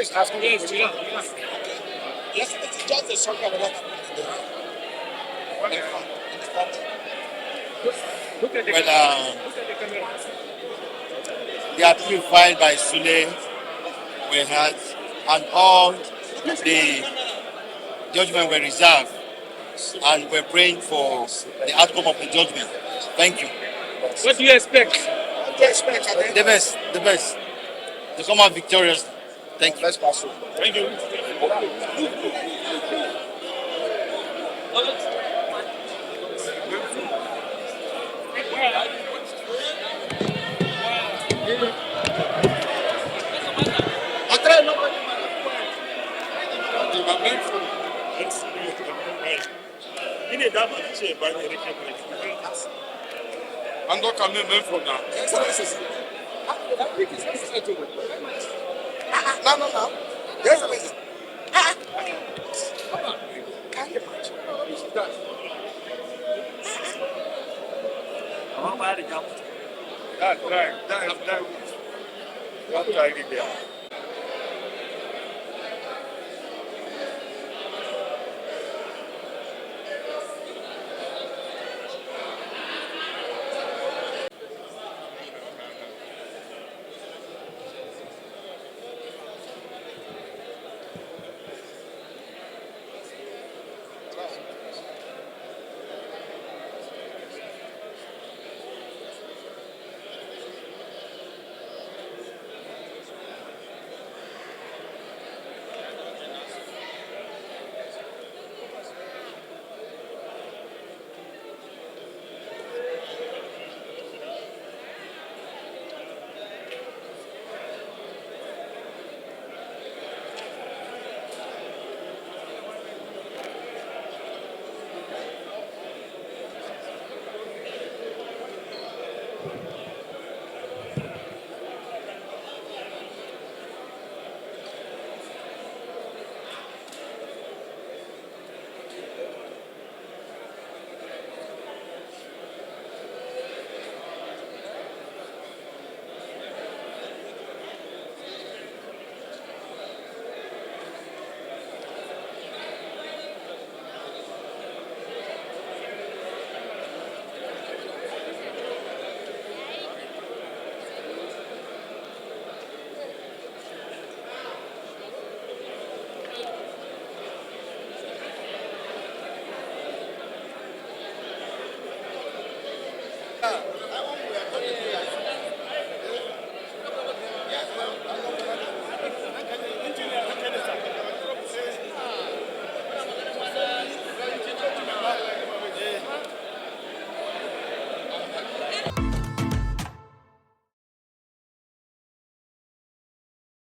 asking you a question. Yes, it's just the soccer that happened in the country. Well, the appeal filed by Sule were had, and all the judgment were reserved, and we're praying for the outcome of the judgment. Thank you. What do you expect? What do you expect? The best, the best. To come out victorious. Thank you. Let's pass through. Thank you. Ando caminho mesmo from now. No. Yes, please. That's right. That's right.